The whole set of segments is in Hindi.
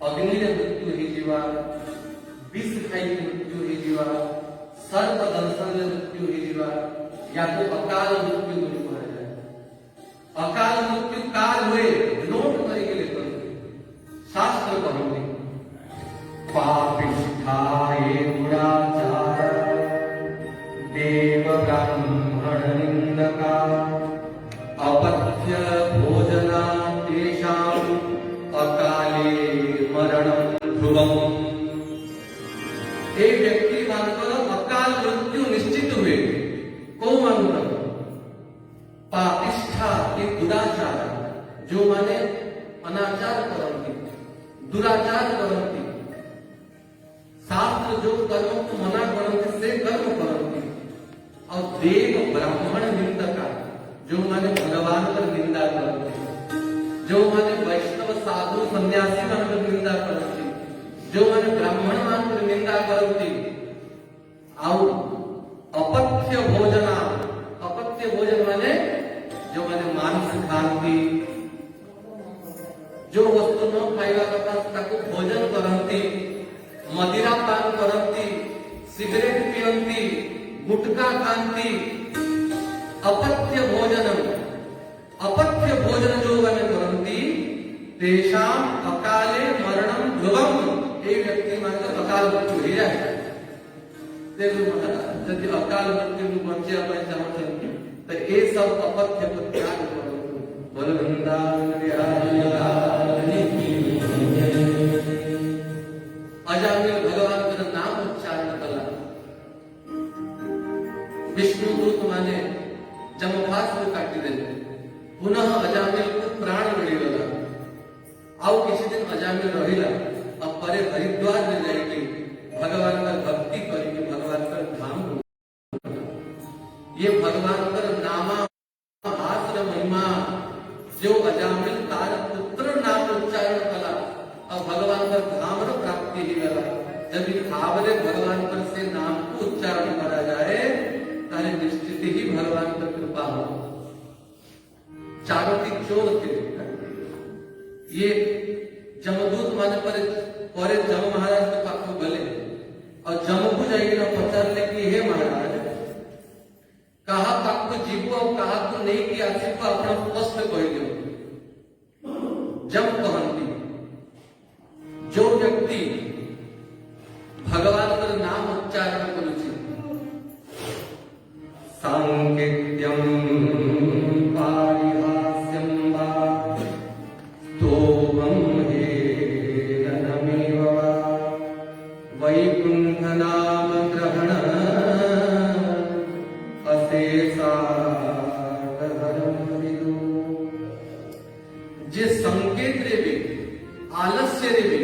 अग्नि मृत्यु ହେଇଯିବା, विष खाई मृत्यु ହେଇଯିବା, सर्प दंशन मृत्यु ହେଇଯିବା, या तो अकाल मृत्यु बोली कहा। अकाल मृत्यु काल हुए नोट करके लेकर शास्त्र कहते पापिष्ठाये दुराचार देव ब्राह्मण निंदका अपथ्य भोजना तेषां अकाले मरणं ध्रुवम्। एक व्यक्ति मानकर अकाल मृत्यु निश्चित हुए को मानकर पापिष्ठा के दुराचार जो माने अनाचार करती दुराचार करती शास्त्र जो कर्म को मना करते से कर्म करती और देव ब्राह्मण निंदका जो माने भगवान पर निंदा करते जो माने वैष्णव साधु सन्यासी मान पर निंदा करती जो माने ब्राह्मण मान पर निंदा करती और अपथ्य भोजना अपथ्य भोजन माने जो माने मांस खाती जो वस्तु न खाइबा कथा ताको भोजन करती मदिरा पान करती सिगरेट पियंती गुटखा खाती अपथ्य भोजन जो माने करती तेषां अकाले मरणं ध्रुवम्। ये व्यक्ति माने अकाल मृत्यु हो जाए यदि अकाल मृत्यु बचे अपन चाहते तो ये सब अपथ्य को त्याग करो। बोल वृंदावन बिहारी की अजामिल भगवान का नाम उच्चारण कला विष्णुदूत माने जमभास्त्र काटी देते पुनः अजामिल को प्राण मिलगला आउ किसी दिन अजामिल रहिला अब परे हरिद्वार में जाके भगवान का भक्ति करके भगवान का धाम ये भगवान का नामा आश्रम महिमा जो अजामिल तार पुत्र नाम उच्चारण कला और भगवान का धाम प्राप्ति ही गला। जब आवरे भगवान पर से नाम को उच्चारण करा जाए तारे निश्चित ही भगवान का कृपा हो। चारोटी चोर थे ये जमदूत माने पर जम महाराज के पास गले और जम को जाएगी ना पचार ले कि हे महाराज कहा पाक जीवो और कहा को नहीं कि आसिफ अपना स्पष्ट कह दो। जम कहती जो व्यक्ति भगवान का नाम उच्चारण करुछि सांकेत्यम पारिहास्यम वा स्तोमं हेरनमेव वा वैकुंठ नाम ग्रहण अशेषादहरं विदु। जे संकेत रे भी आलस्य रे भी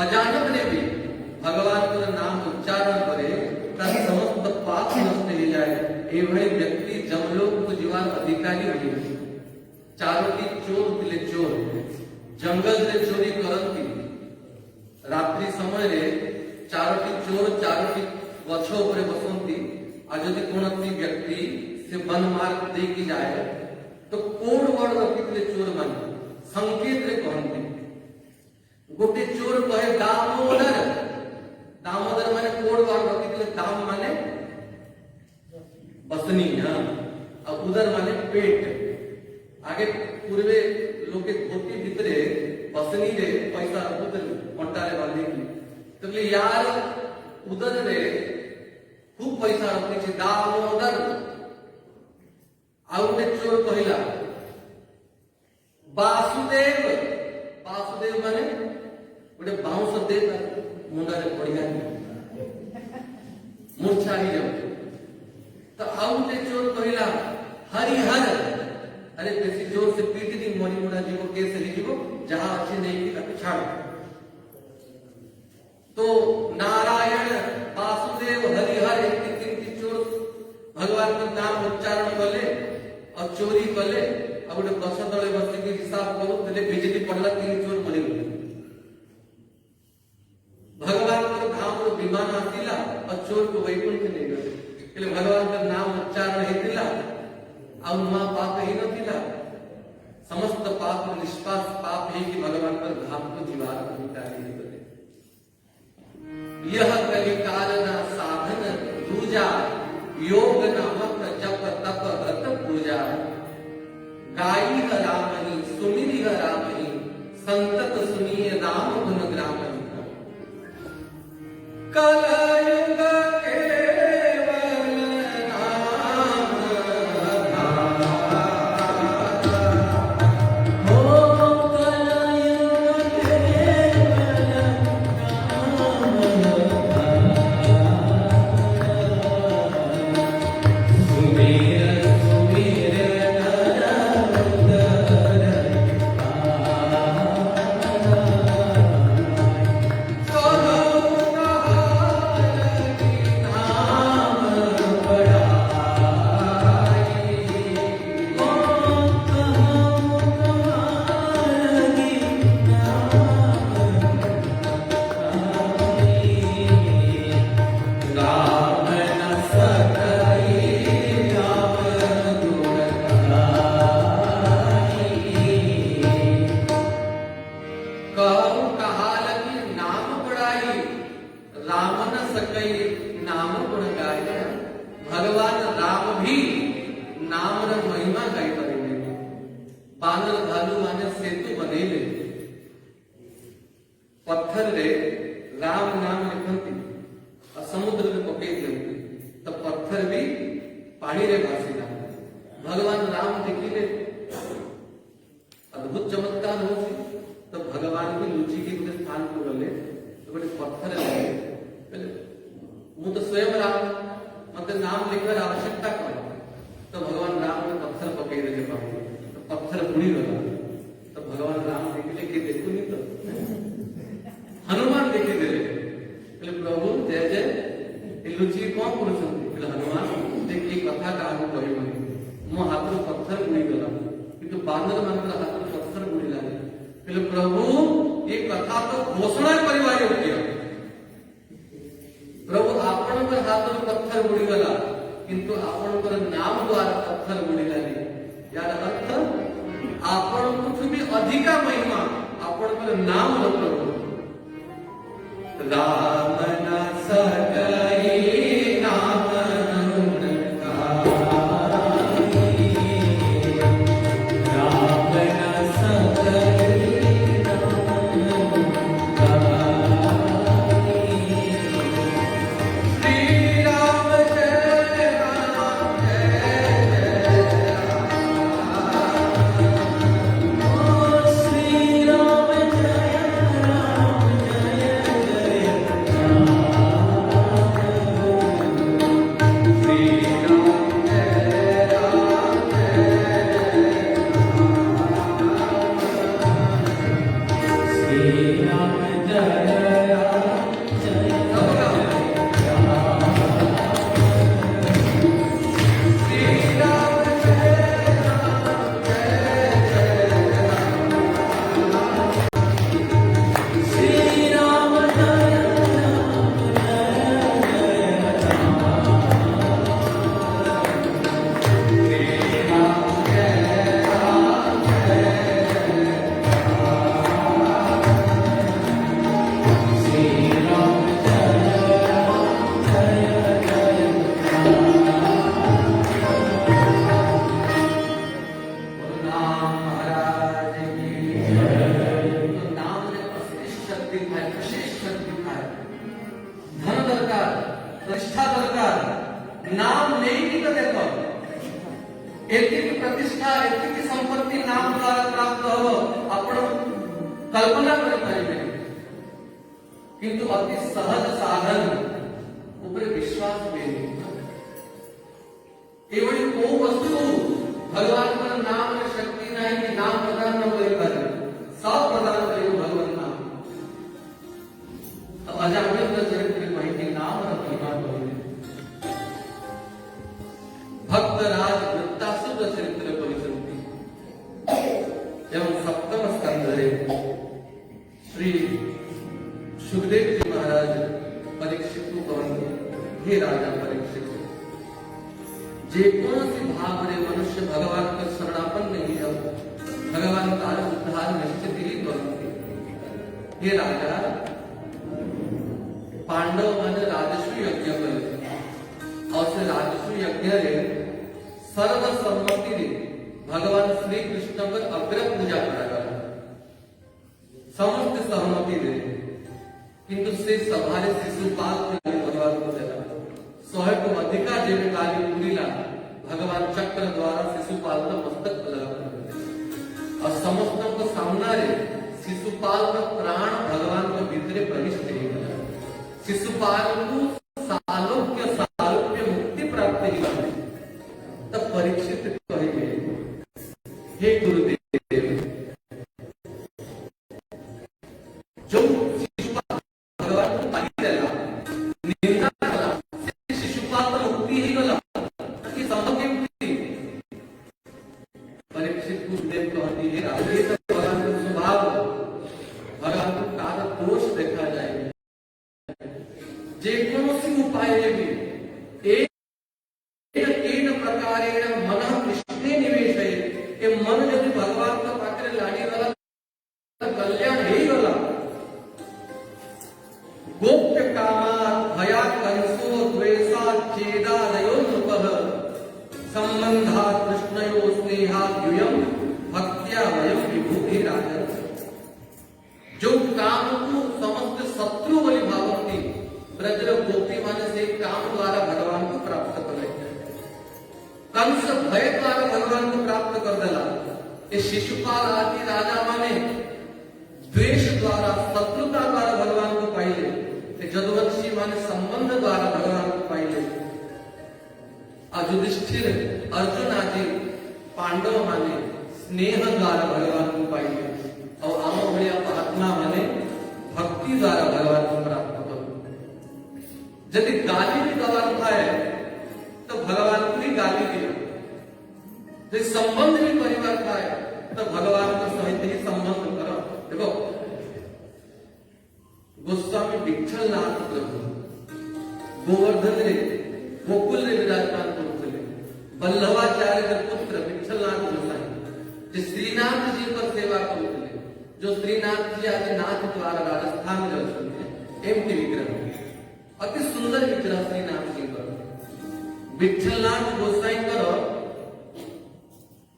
अजानक रे भी भगवान का नाम उच्चारण करे ताकि समस्त पाप नष्ट हो जाए। एवं व्यक्ति जमलोक को जीवन अधिकारी हुए। चारों की चोर दिले चोर जंगल से चोरी करती रात्रि समय रे चारोटी चोर चारोटी गछ उपरे बसंती आ जदि कोनोसी व्यक्ति से वन मार्ग दे की जाए तो कोड वर्ड रखिले चोर माने संकेत रे कहंती गोटे चोर कहे दामोदर दामोदर माने कोड वर्ड रखिले दाम माने बसनी और उदर माने पेट आगे पूर्वे लोके धोती भितरे बसनी रे पैसा उदर कंटारे बांधी तो यार उदर रे खूब पैसा रखी दामोदर आउ चोर कहला वासुदेव वासुदेव माने गोटे बाउंस दे मुंडारे पड़िया मूर्छा ही जाऊ तो आउ चोर कहला हरिहर अरे बेसी जोर से पीट दी मरी मुड़ा जीव केस जीव जहां अच्छे नहीं की छाड़ तो नारायण वासुदेव हरिहर तीन चोर भगवान का नाम उच्चारण कले और चोरी कले अब गोटे गछ तले बसिक हिसाब करू बिजली पड़ला तीन चोर मरी गले। भगवान का धाम विमान आसिला और चोर को वैकुंठ नहीं गले भगवान का नाम उच्चारण होता ଆଉ ନୂଆ ପାପ ହେଇନଥିଲା। ସମସ୍ତ ପାପ ନିଷ୍ପାପ ପାପ ହେଇକି ଭଗବାନଙ୍କର ଧାମକୁ ଯିବାର सकई नाम गुण गाय। भगवान राम भी नाम र महिमा गाई करेंगे। बानर भालू माने सेतु बनेले पत्थर रे राम नाम लिखती और समुद्र में पकई दियंती तो पत्थर भी पानी रे भासी जाए। भगवान राम देखिले अद्भुत चमत्कार हो तो भगवान भी लुचि के स्थान को गले तो बड़े पत्थर ले मु तो स्वयं राम मतलब नाम लिखकर आवश्यकता कर तो भगवान राम ने पत्थर पकड़ देते पानी तो पत्थर बुड़ी गला तो भगवान राम देखले कि देखो नहीं तो हनुमान देखी दे प्रभु जय जय लुचि कौन पुरुष हनुमान देखिए कथा का कह मो हाथ पत्थर बुड़ी गला कि बानर मान हाथ पत्थर बुड़ी लगे प्रभु ये कथा तो घोषणा करवा योग्य प्रभु आपण हाथ पत्थर बुड़ी गला किंतु आपण नाम द्वारा पत्थर बुड़ी लगे यार अर्थ आपण भी अधिका महिमा आपण नाम प्रभु राम न सकई नाम गुण गाई। राम न सकई नाम गुण गाई। श्री राम जय राम जय राम। श्री राम जय राम जय प्रतिष्ठा दरकार नाम नहीं की तो देखो एतिक प्रतिष्ठा एतिक संपत्ति नाम द्वारा प्राप्त हो आपण कल्पना कर पाइबे किंतु अति सहज साधन ऊपर विश्वास बेनी एवढी को वस्तु भगवान पर नाम में शक्ति नहीं कि नाम प्रदान न करे पारे सब प्रदान करे भगवान नाम तो अजामिल चरित्र माहिती नाम और महिमा बोले भक्त राज वृत्तासुर चरित्र परिसंति एवं सप्तम स्कंद श्री सुखदेव जी महाराज परीक्षित को कहते हे राजा परीक्षित जे कौन भाव रे मनुष्य भगवान का शरणापन नहीं है भगवान तार उद्धार निश्चित ही करते हे राजा पांडव मन राजस्व यज्ञ करे और से राजस्व यज्ञ रे सर्व सम्मति रे भगवान श्री कृष्ण पर अग्र पूजा करा समस्त सहमति दे किंतु से सभारे शिशुपाल के भगवान को देला 100 को अधिका जेवे कार्य पूरीला भगवान चक्र द्वारा शिशुपाल का मस्तक अलग और समस्त को सामना रे शिशुपाल का प्राण भगवान को भीतरे प्रविष्ट नहीं गया शिशुपाल को सालोक्य मुक्ति प्राप्त ही तब परीक्षित कहेंगे हे गुरुदेव जो शिशुपाल भगवान को पानी देला निंदा कला शिशुपाल को मुक्ति ही गला कि संभव की मुक्ति परीक्षित गुरुदेव कहती है आगे तक भगवान का स्वभाव भगवान को कार्य दोष देखा जाएगा जे कौनसी उपाय भी एक प्रकारेण मन कृष्णे निवेशय ए मन यदि भगवान का पात्र लाड़ी वाला कल्याण ही गला गोप्य कामा भया शिशुपाल आदि राजा माने द्वेष द्वारा शत्रुता द्वारा भगवान को पाइले, जदुवंशी माने संबंध द्वारा भगवान को पाइले, युधिष्ठिर अर्जुन आदि पांडव माने स्नेह द्वारा भगवान को पाइले, और आम भलिया महात्मा माने भक्ति द्वारा भगवान को प्राप्त करो। यदि गाली भी दबार खाए तो भगवान को भी गाली दिया, यदि संबंध भी परिवार खाए तो भगवान को सहित ही संबंध करो। देखो गोस्वामी विठलनाथ प्रभु गोवर्धन रे गोकुल रे विराजमान करते, वल्लभाचार्य के पुत्र विठलनाथ गोसाई जो श्रीनाथ जी पर सेवा करते, जो श्रीनाथ जी आदि नाथ द्वारा राजस्थान में रहते एमती विग्रह अति सुंदर विग्रह श्रीनाथ जी पर विठलनाथ गोसाई कर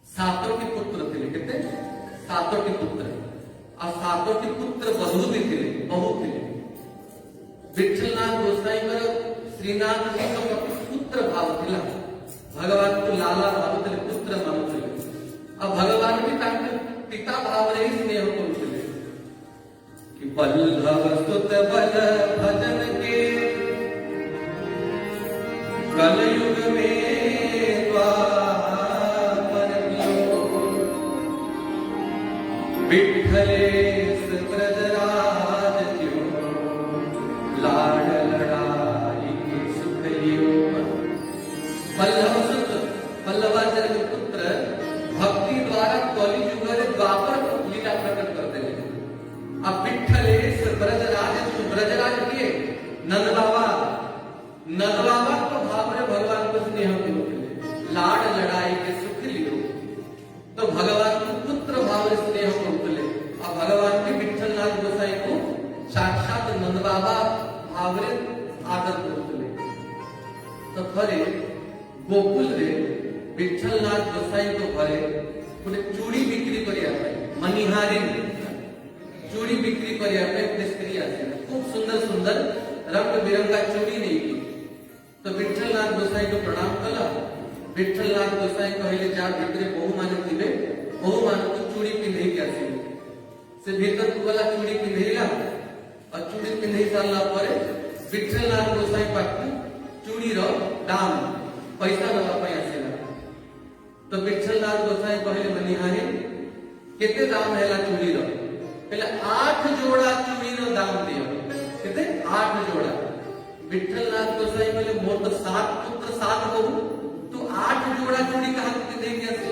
सातोटी पुत्र थे, कहते सातोटी पुत्र, और सातोटी पुत्र बधू भी थे, बहु थे। विठलनाथ गोसाई कर श्रीनाथ जी का पुत्र भाव थिला, भगवान को लाला भावुले, पुत्र मानुले, और भगवान भी ताके पिता भाव रे ही स्नेह करुले कि बल्लभ सुत बल भजन के कलयुग में द्वापर कियो, विठलेश ब्रजराज क्यों लाड लड़ाई के सुख लियो। बल्लभ सुत वल्लभाचार्य के पुत्र भक्ति द्वारा कलियुग रे द्वापर लीला प्रकट करते हैं। अब विठलेश ब्रजराज, ब्रजराज के नंद बाबा, नंद बाबा को भाव रे भगवान को स्नेह करते, लाड लड़ाई के सुख लियो, तो भगवान को पुत्र भाव रे स्नेह करते, और भगवान के विठलनाथ गोसाई को साक्षात नंद बाबा भाव रे आदर करते। तो थरे गोकुल रे विठलनाथ गोसाई को घरे गोटे चूड़ी बिक्री करिया मनिहारी चूड़ी बिक्री करिया स्त्री आसे, खूब सुंदर सुंदर रंग बिरंगा चूड़ी नहीं की। तो विठलनाथ गोसाई को प्रणाम कला। विठलनाथ गोसाई कहले जा भितरे बहु माने थिबे, बहु मान को चूड़ी पिंधे के आसे, से भीतर को वाला चूड़ी पिंधेला, और चूड़ी पिंधे सारला परे विठलनाथ गोसाई पाखु चूड़ी रो दाम पैसा दवा पई आसेला। तो विठलनाथ गोसाई कहले मनिहारी केते दाम हैला चूड़ी रो, पहले 8 जोड़ा चूड़ी रो दाम दियो, केते 8 जोड़ा। विठलनाथ गोसाई कहले मोर तो 7 पुत्र 7 बहू, तू 8 जोड़ा चूड़ी कहां के दे के आसी।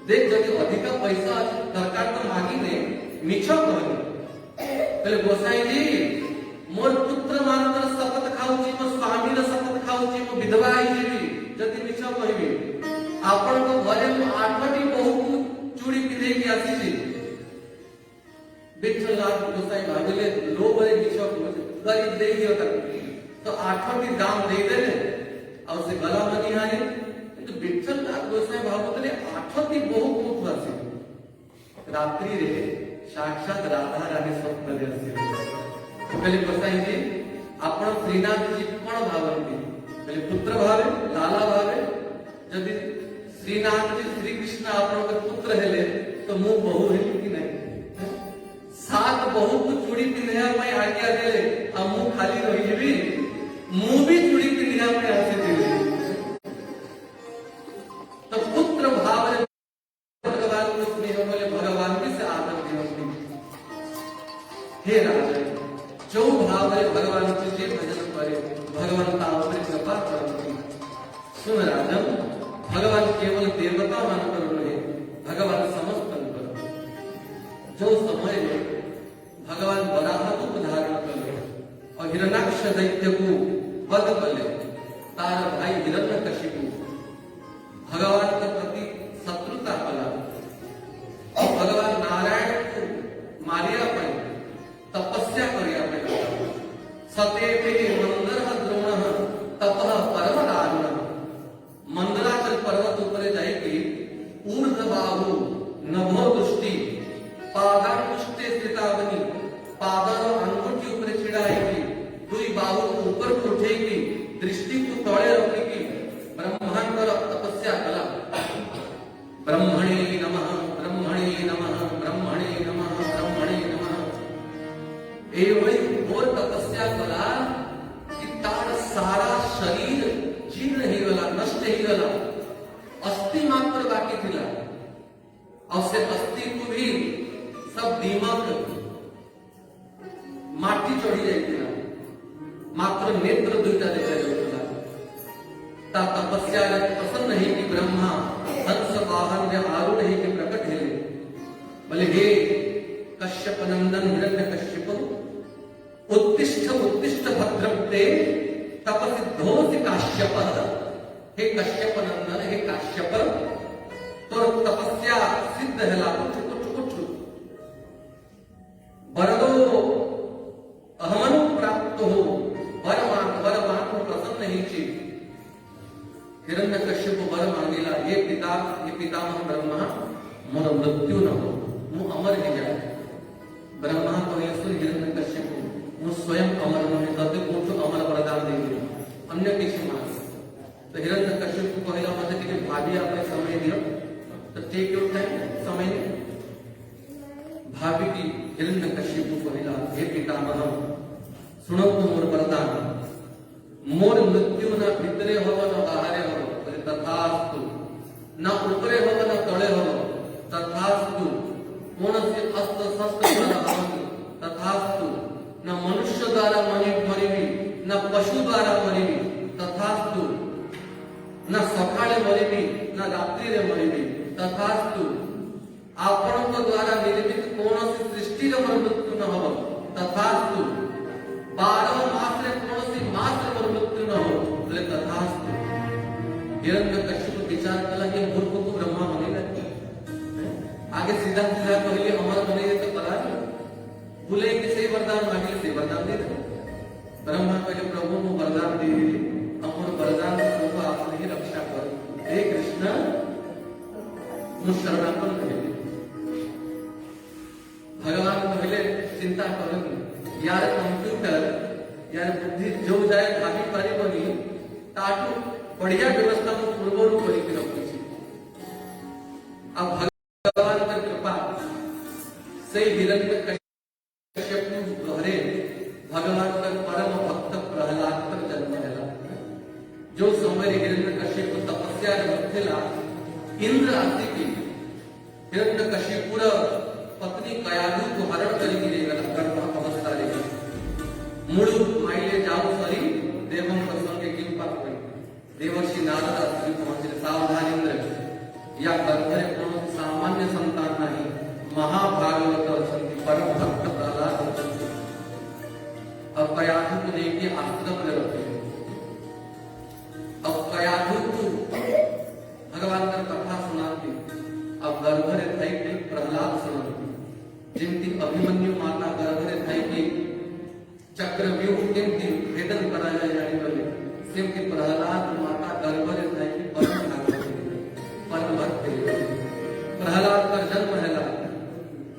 देख जदि अधिक पैसा सरकार तो मांगी ने मिछो कहले, पहले गोसाई जी मोर पुत्र मानकर शपथ खाउची, मो स्वामी रो शपथ खाउची, मो विधवा ही जीवी, जदि मिछो कहबी आपण को घरे मो 8टी बहू को चूड़ी पिंधे के आसी छी। विठलनाथ गोसाई भागले लोभ रे मिछो गरीब दे दियो तक, तो 8टी दाम दे देले और से गला मनिहारी। तो विठलनाथ गोसाई भागले 8टी बहू को आसी। रात्रि रे साक्षात राधा रानी स्वप्न रे आसी, कहले गोसाई जी आपण श्रीनाथ जी कोन भावंती, कहले पुत्र भावे, लाला भावे। यदि श्रीनाथ जी श्री कृष्ण आपण के पुत्र हेले तो मु बहु हेली कि नहीं। 7 बहू को चूड़ी पिंधिया पई आज्ञा देले, आ मु खाली रही जेबी, मु भी चूड़ी पिंधिया पई आसे देले। तो पुत्र भाव रे भगवान को स्नेह बोले, भगवान के से आदर दियो। हे राजा जो भाव रे भगवान के जे भजन करे, भगवान ता ऊपर कृपा करती। सुन राजन, भगवान केवल देवता मानकर रहे, भगवान समस्त कर। जो समय में भगवान वराह रूप धारण कले और हिरण्याक्ष दैत्य को वध कले, तार भाई हिरण्यकशिपु भगवान के प्रति शत्रुता कला, और भगवान नारायण को मारिया पई तपस्या करिया पई। सतेपे मंदर द्रोण तपः परम दारुण, मंदराचल पर्वत ऊपर जाएगी, ऊर्ध्व बाहु नभो दृष्टि पादांकुष्टे स्थितावनी, पादर अंगुठी ऊपर छिड़ाएगी, दुई बाहु को ऊपर को उठेगी, दृष्टि को तौड़े रखेगी, ब्रह्मा एवढी घोर तपस्या कला की तार सारा शरीर जीर्ण ହେଇଗଲା नष्ट ହେଇଗଲା अस्थि मात्र बाकी थिला और से अस्थि को भी सब दीमक माटी चढ़ी जाइथिला मात्र नेत्र दुईटा देखा जाउथिला ता तपस्या प्रसन्न है कि ब्रह्मा हंस वाहन में आरूढ़ है कि प्रकट है बोले हे कश्यप नंदन हिरण्य कश्यप उत्तिष्ठ उत्तिष्ठ भद्रते तपसिद्धोसि काश्यप हे कश्यप नंदन हे काश्यप तो तपस्या सिद्ध है कुछ कुछ कुछ वरदो अहमनु प्राप्त हो वरमान को प्रसन्न ही ची हिरण्य कश्यप वर मांगेला ये पितामह ब्रह्मा मोर मृत्यु न हो मु अमर ही जाए ब्रह्मा कहे हिरण्य कश्यप मु स्वयं अमर नहीं तब मुझे अमर वरदान देंगे अन्य किसी मांग तो हिरण्य कश्यप को कहला मत कि भाभी आपने समय दियो तो टेक योर टाइम समय भाभी की हिरण्य कश्यप को कहला हे पितामह सुनो तो मोर वरदान मोर मृत्यु न भीतरे हो न बाहरे हो तथास्तु न ऊपरे हो न तले हो तथास्तु कौन से अस्त्र शस्त्र द्वारा तथास्तु न मनुष्य द्वारा मरिबी न पशु द्वारा मरिबी तथास्तु न सकाळे मरिबी न रात्रि रे मरिबी तथास्तु आपण द्वारा निर्मित कौन सी सृष्टि रे मृत्यु न हो तथास्तु 12 मास रे कौन सी मास रे मृत्यु न हो बोले तथास्तु हिरण्य कश्यप विचार कला कि मूर्ख को ब्रह्मा बनेगा आगे सीधा सीधा कहले अमर बनेगा तो पता नहीं बोले कि से वरदान मांगे से वरदान दे दे ब्रह्मा कहे प्रभु को वरदान दे दे अमर वरदान को आपने ही रक्षा करो हे कृष्ण मु शरणापन कहे भगवान पहले चिंता करेंगे यार कंप्यूटर यार बुद्धि जो जाए भागी पारी बनी ताटू बढ़िया व्यवस्था को पूर्वरु करी रखी अब भगवान की कृपा से हिरण्य कश्यप घरे भगवान का परम भक्त प्रहलाद का जन्म है जो समय हिरण्य कश्यप तपस्या थिला इंद्र आदि की हिरण्य कश्यप पत्नी कयाधु को हरण करी गर्भ अवस्था रे मूल माइले जाओ सरी देवं प्रसंगे कृपा हुई देवर्षि नारद आदि पहुंचे सावधान इंद्र या गर्भरे कौन सामान्य संतान नहीं महाभागवत अछंति परम भक्त प्रहलाद अछंति अब कयाधु को लेके आश्रम में रखे अब कयाधु को भगवान का कथा सुनाती अब गर्भरे थई के प्रहलाद सुनाती जिनकी अभिमन्यु माता गर्भरे थई के चक्रव्यूह केमती भेदन कराया जाने वाले सेमती प्रहलाद माता गर्भरे थई के परम भागवत परम भक्त प्रहलाद का जन्म है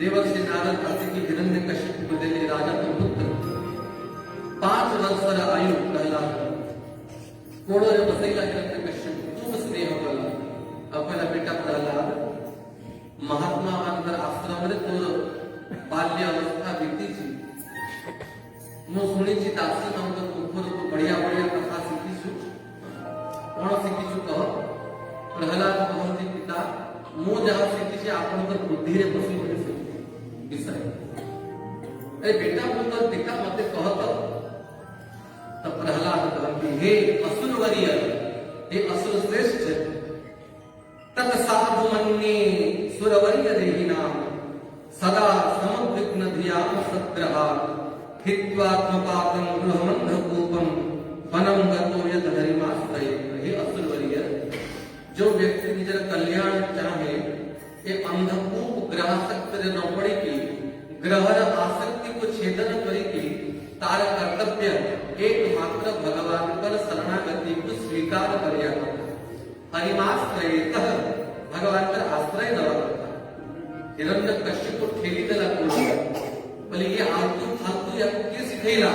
देवर्षि नारद आदि की हिरण्य कश्यप को देले राजा का पुत्र 5 वर्ष आयु प्रहलाद कोड़ो रे बसैला हिरण्य कश्यप खूब स्नेह वाला अपना बेटा प्रहलाद महात्मा अंदर आश्रम रे तोर बाल्य अवस्था बीती छी मु सुनी छी दासी मंत्र मुखर को बढ़िया बढ़िया कथा सीखी छु कोन सीखी छु कह प्रहलाद कहती पिता मु जहां सीखी छी आपन तो बुद्धि रे बसी होई विषय ए बेटा मु तो देखा मते कहत तब प्रहलाद कहती हे असुर वरीय हे असुर श्रेष्ठ तत साधु मन्ये सुरवर्य देहि नाम सदा समुद्विग्न धियाम सद्ग्रहा हित्वात्मपातं गृहमन्धकूपं वनं गतो यत हरिमाश्रय हे असुरवर्य जो व्यक्ति निजर कल्याण चाहे ये अंधकूप ग्रहासक्त न पड़ी की ग्रहर आसक्ति को छेदन करी की तार कर्तव्य एकमात्र भगवान पर शरणागति को स्वीकार करिया हरिमाश्रय भगवान पर आश्रय न करता हिरण्य कश्यप को ठेली दला बोले ये आलतू फालतू या के सिखैला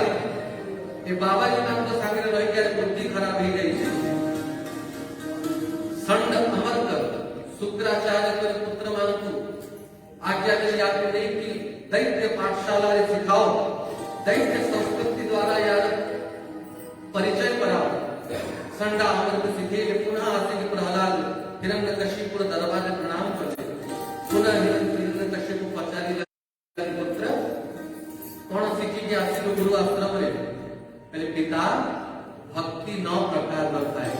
ये बाबा जी नाम तो सागरे रह के बुद्धि खराब हो गई संड अमर कर शुक्राचार्य कर पुत्र मानकु आज्ञा के आपने नहीं की दैत्य पाठशाला रे सिखाओ दैत्य संस्कृति द्वारा यार परिचय करा संडा अमृत सीखे पुनः आसे के प्रहलाद हिरण्यकशिपुर दरबार प्रणाम करे पुनः हिरण्यकशिप पचारी पुत्र कौन सीखी के आसे को गुरु आश्रम रे पहले पिता भक्ति 9 प्रकार बताए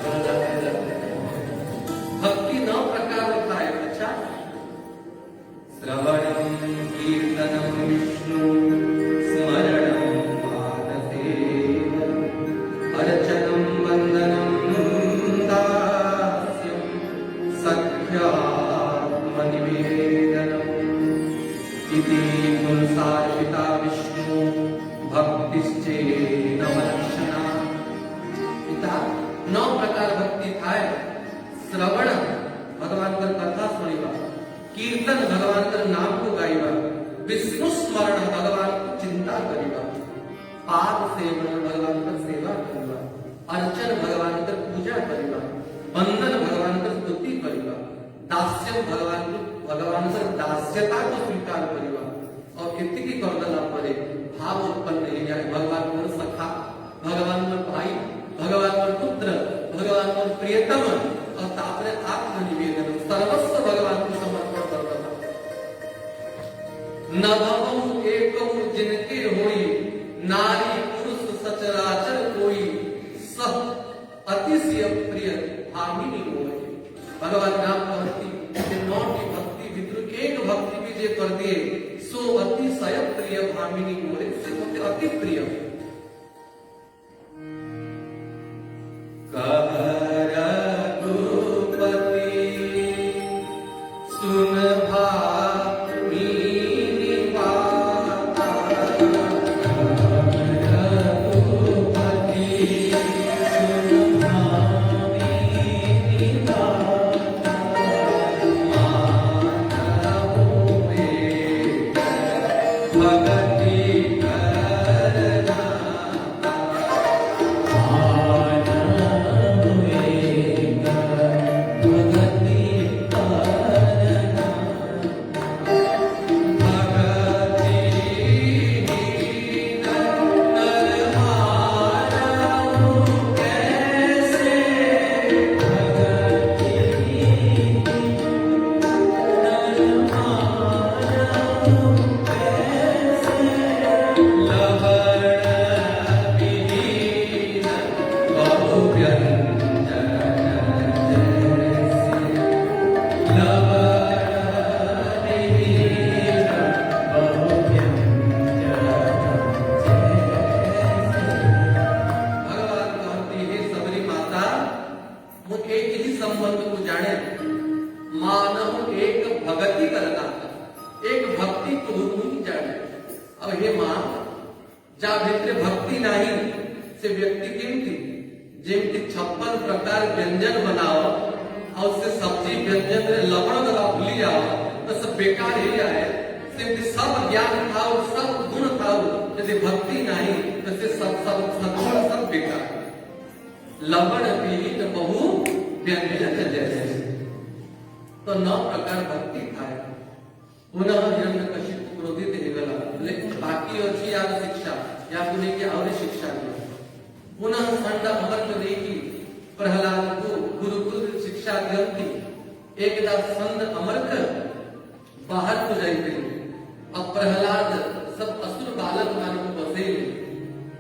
भक्ति 9 प्रकार बताए अच्छा श्रवणम कीर्तनम विष्णु स्मरणम अर्चनम वंदनम दास्यम सख्यात्मनिवेदनम इति गुणसार्पिता विष्णु भक्तिश्चेदमलक्षणा पिता 9 प्रकार भक्ति थाय श्रवण भगवान कर कथा सुनिबा कीर्तन भगवान कर नाम को गाइबा विष्णु स्मरण भगवान को चिंता करिबा पाद सेवन भगवान का सेवा करिबा अर्चन भगवान का पूजा करिबा वंदन भगवान का स्तुति करिबा दास्यम भगवान का दास्यता को स्वीकार करिबा और इतनी करदला परे भाव उत्पन्न नहीं जाए भगवान को सखा भगवान को भाई भगवान को पुत्र भगवान को प्रियतम और तापरे आत्मनिवेदन सर्वस्व भगवान को समर्पण करता नभमु एकम जिनके होई नारी पुरुष सचराचर कोई सब अतिशय प्रिय भामिनी होए भगवान राम भक्ति के 9 की भक्ति भितर एक भक्ति भी जे कर दिए सो अतिशय प्रिय भामिनी होए से होते अति प्रिय तो 9 प्रकार भक्ति थाय पुनः हिरण्यकशिपु क्रोधित हेगला लेकिन बाकी अच्छी याद शिक्षा या पुणे की और शिक्षा दी पुनः संड अमर्त देखी प्रहलाद को गुरुकुल शिक्षा दी एकदा संद अमर्क बाहर को जाते अब प्रहलाद सब असुर बालक मान को बसे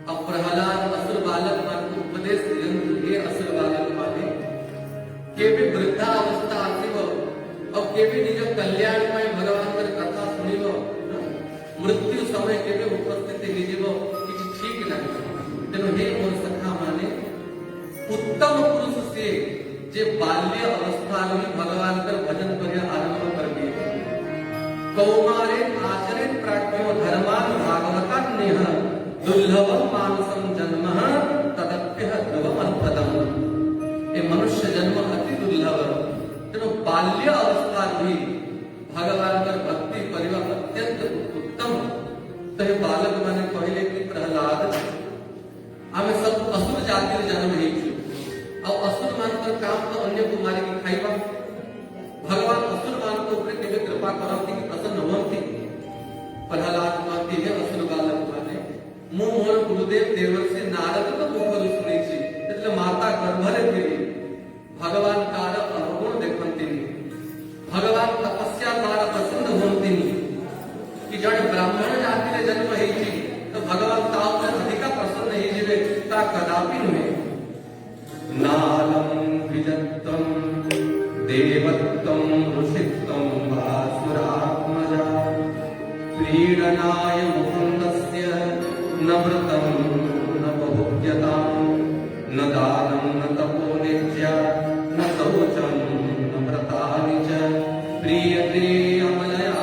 अब प्रहलाद असुर बालक मान को उपदेश दिए असुर बालक माने के भी वृद्धा अवस्था आती हो और के भी निज कल्याण में भगवान कर कथा सुनिबो मृत्यु समय के भी उपस्थित लीजिबो किछ ठीक नहीं तेनो हे मोर सखा माने उत्तम पुरुष से जे बाल्य अवस्था में भगवान कर भजन करे आरंभ कर दिए कौमारे आचरित प्राज्ञो धर्मान भागवता नेह दुर्लभम मानसम जन्मः तदप्यः ध्रुवम पदम ये मनुष्य जन्म अति दुर्लभ तेनो बाल्य अवस्था भी भगवान कर भक्ति परिवार अत्यंत उत्तम तो ये बालक माने पहले की प्रहलाद हमें सब असुर जाति जन्म नहीं छु और असुर मान कर काम तो अन्य कुमारी की खाइबा भगवान असुर मान को ऊपर के कृपा करती कि प्रसन्न होती प्रहलाद मानती है असुर बालक माने गुरुदेव देवर्षि नारद तो पोखर सुनी એટલે માતા ગર્ભરે ફેરી ભગવાન કાર અવગુણ દેખંતીની ભગવાન તપસ્યા દ્વારા પ્રસન્ન હોંતીની कि जड़ ब्राह्मण जाति रे जन्म हेछि तो भगवान ताव से अधिक प्रसन्न ही जीवे ता कदापि नुहे नालम विजत्तम देवत्तम ऋषित्तम वासुरात्मजा क्रीडनाय मुकुन्दस्य न व्रतम न बहुज्यताम न दानं न तपो नित्या न शौचं न व्रतानि च प्रीयते अमलया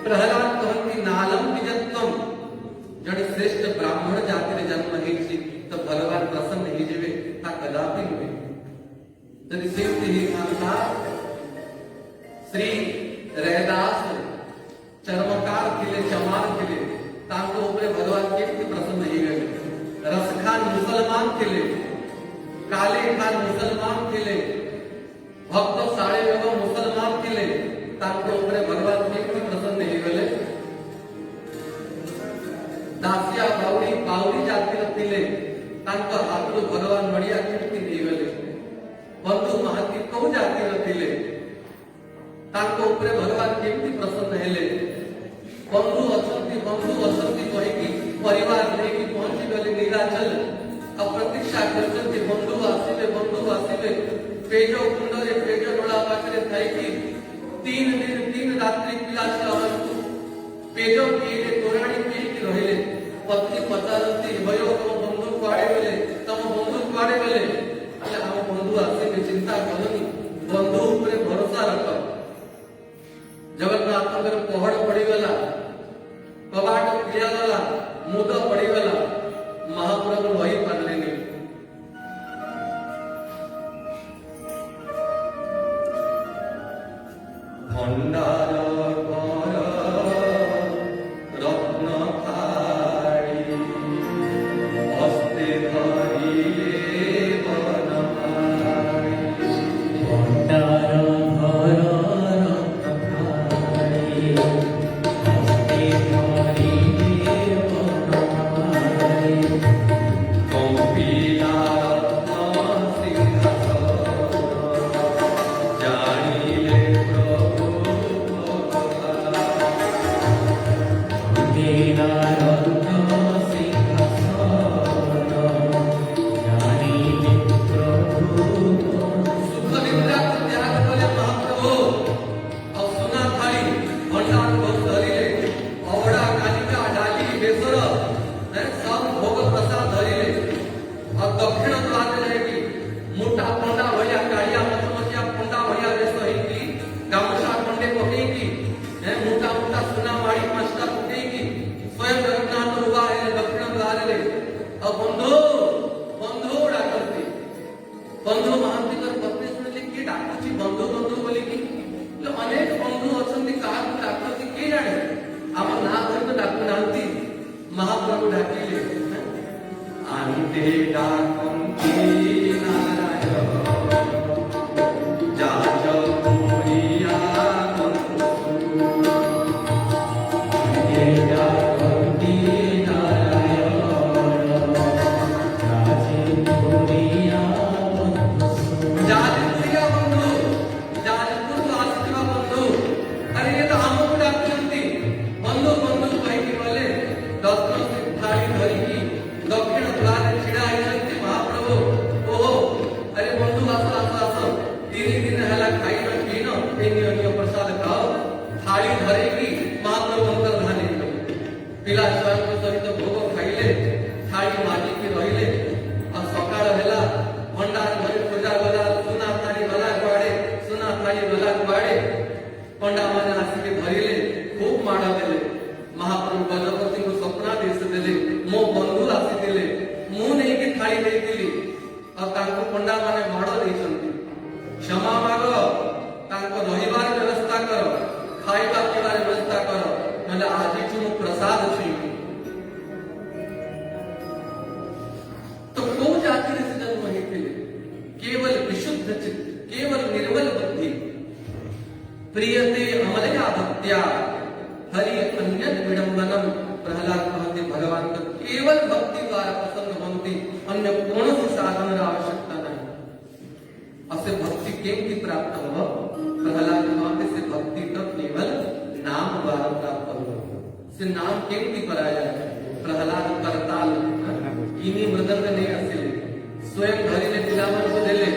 प्रहलाद कहती नालम विजत्तम जड़ श्रेष्ठ ब्राह्मण जाति रे जन्म हेछि तो भगवान प्रसन्न ही जीवे ता कदापि नुहे तरी सेति ही मानता श्री रैदास चर्मकार थिले चमार थिले ताको ऊपर भगवान केति प्रसन्न ही गए रसखान मुसलमान थिले काले खान मुसलमान थिले भक्त सारे लोग मुसलमान थिले ताको ऊपर भगवान केति प्रसन्न ही गले दासिया बाउरी बाउरी जाति थिले ताको हाथरो भगवान बढ़िया केति ही गले बंधु महाती को जाति थिले ताको ऊपर भगवान केति प्रसन्न हेले बंधु असंति कहि कि परिवार लेके पहुंची गले नीलाचल अप्रतीक्षा करते बंधु आसीबे पेजो कुंडले पेजो डोला पाखरे थाई कि 3 दिन 3 रात्रि पिला छलंतु पेजो पीले तोराणी पी कि रहिले पत्नी पचारती भयो तम बंधु कुआडे गले अले हम बंधु आसीबे चिंता करनी बंधु ऊपर भरोसा रख जगन्नाथଙ୍କର पहाड़ पड़ी गला कबाट पिया गला मुद पड़ी गला महाप्रभु वही पारले नहीं भंडार रत्न थारी हस्ते धरिले बनमारी भंडार महाप्रभु डाकिले आंते डाकंती नारायण जाज मोरिया आंते डाकंती नारायण जाज मोरिया जाज प्रिया बंधु जाज पूर्व आस्तिवा बंधु अरे ये तो हमको डाकंती बंधु बंधु भाई की बोले दत्त थाली धरी की दक्षिण द्वार छिड़ा आइछंती महाप्रभु ओहो अरे बंधु आस 3 दिन हला खाई न पीन एनियो प्रसाद खाओ थाली धरी की महाप्रभु अंतर्धानी पिला स्वयं सहित भोग खाइले थाली माजी की रहिले और सकाळ हेला भंडार भरी पूजा गला सुना थाली गला कुआडे पंडा माने आसी के धरिले खूब माड़ा देले महाप्रभु गणपति को सपना देश देले मो बंधु आसी देले मु नहीं के थाली दे दिली और ताको पंडा माने माड़ो देछंती क्षमा मागो ताको रहिबार व्यवस्था करो खाइबा पीबार व्यवस्था करो नले आज ही तुम प्रसाद छी तो को जाति रे जन्म हेतिले केवल विशुद्ध चित्त केवल निर्मल बुद्धि प्रियते अमलया भक्त्या हरि अन्यत विडंबनम। प्रहलाद कहते भगवान का केवल भक्ति द्वारा प्रसन्न होती, अन्य कौन साधन आवश्यकता नहीं। असे भक्ति केमती प्राप्त हो? प्रहलाद कहते से भक्ति तो केवल नाम द्वारा प्राप्त हो। से नाम केमती कराया? प्रहलाद करताल इनी मृदंग नहीं असिले स्वयं घरी ने पिलावन को देले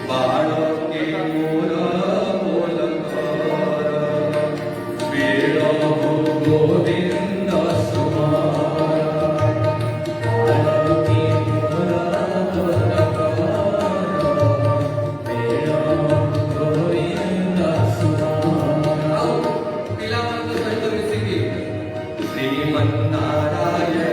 बाळो के मोर बोल कर बेड़ो गोविंद सुमार बाळो के मोर बोल कर बेड़ो गोविंद सुमार। पिलावन को सहित मिसिकी श्रीमन्नारायण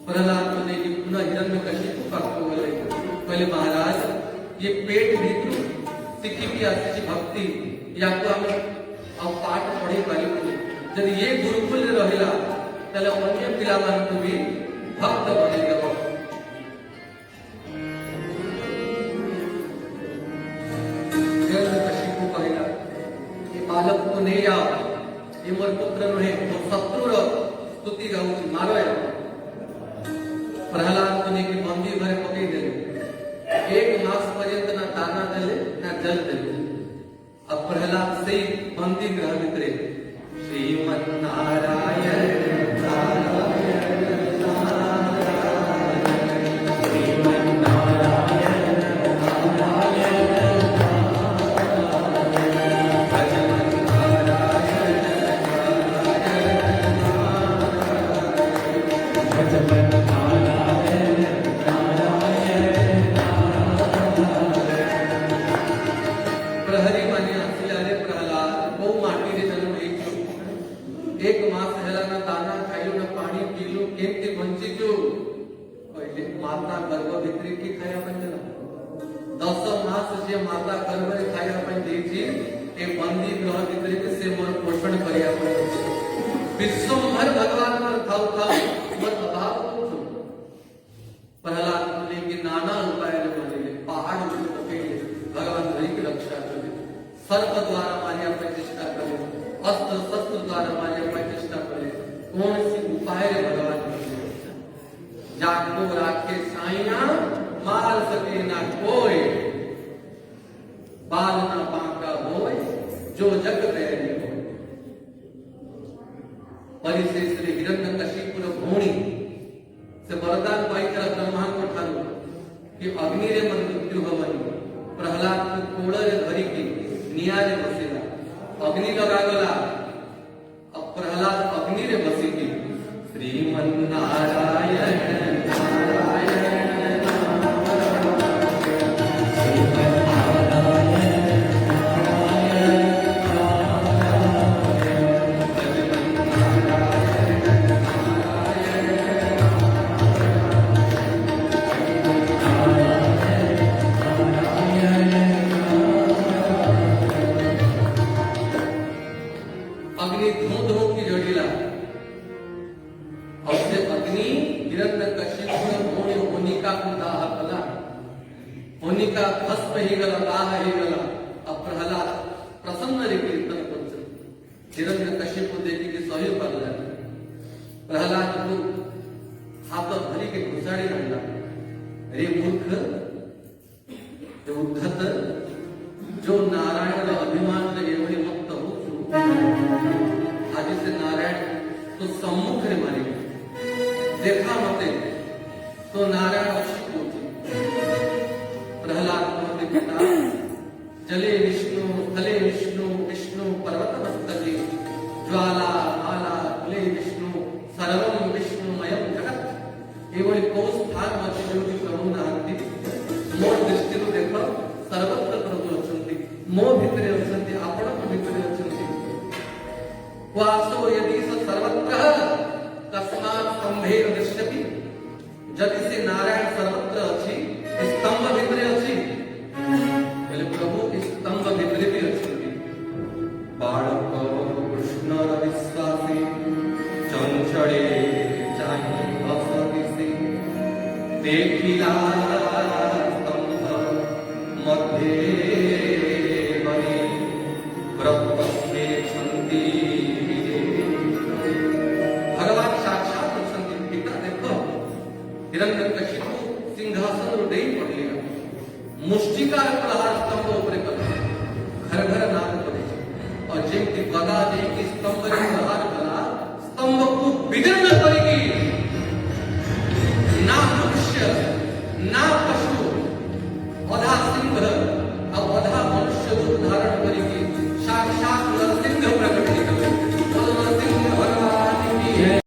प्रहलाद ने कि पुनः हिरण्यकशिपु पक्को बोले पहले महाराज ये पेट भीतर सिखी की अच्छी भक्ति या तो हम अब पाठ पढ़े पाली जब ये गुरुकुल रहेला तले अन्य पिलावन को भी भक्त बनेगा। हिरण्यकशिपु कहला ये बालक को नहीं आओ ये मोर पुत्र नुहे तो शत्रु स्तुति गाउची मारो है। प्रहलाद को लेके बंदी घरे पकई देले 1 मास पर्यंत ना दाना देले ना जल देले। अब प्रहलाद से बंदी गृह मित्रे श्रीमन्नारायण माता गर्भ भित्री की खाया पंजना 10 मास जे माता गर्भ रे खाया पन देची ए बंदी ग्रह भित्री के से मोर पोषण करिया पन विश्वभर भगवान पर थाउ थाउ मत अभाव पूछो। प्रहलाद ने कि नाना उपाय रे बोले पहाड़ में पके भगवान हरि की रक्षा करे, सर्प द्वारा मारिया पर चेष्टा करे, अस्त्र शस्त्र द्वारा मारिया पर चेष्टा करे, कौन सी उपाय रे भगवान जाको राखे साइया मार सके ना कोई बाल ना बांका होय जो जग बैरी हो। परिशेष रे हिरण्यकशिपु भूणी से वरदान पाई कर ब्रह्मा को ठानु कि अग्नि रे मन मृत्यु हवनी। प्रहलाद को कोड़ रे धरी की निया रे बसेला अग्नि लगा गला। अब प्रहलाद अग्नि रे बसी की श्रीमन्नारायण अग्नि धो धो की जड़ीला और से अग्नि जो नारायण अभिमान रे एवढे मुक्त होतो आजी से नारायण तो सम्मुख रे मारी देखा मते तो नारायण अच्छी होती प्रहलाद मते पिता जले विष्णु थले विष्णु विष्णु पर्वत मस्तके ज्वाला माला कुले विष्णु सर्वम विष्णुमयम जगत एवढे कोस स्थान मध्ये जेवढी प्रभू नाहती ମୋ ଦୃଷ୍ଟିରୁ ଦେଖ ସର୍ବତ୍ର ପ୍ରଭୁ ଅଛନ୍ତି ମୋ ଭିତରେ ଅଛନ୍ତି ଆପଣଙ୍କ ଭିତରେ ଅଛନ୍ତି वासो यदि स सर्वत्र तस्मात् स्तंभेर दृश्यति जदि से नारायण सर्वत्र अछि स्तंभ भितरे अछि बोले प्रभु स्तंभ भितरे भी अछंती बालक कृष्ण विश्वासी चंचले चाहि असदिसे देखिला स्तंभ मध्ये बने प्रत्यक्षे छंती हिरण्यकशिपु सिंहासन उडई पडले मुष्टिकार प्रहार स्तंभ उपरे कला घर घर नाद पड़े और जेमती गदा जेकी स्तंभ रे प्रहार कला स्तंभ को विदीर्ण करेगी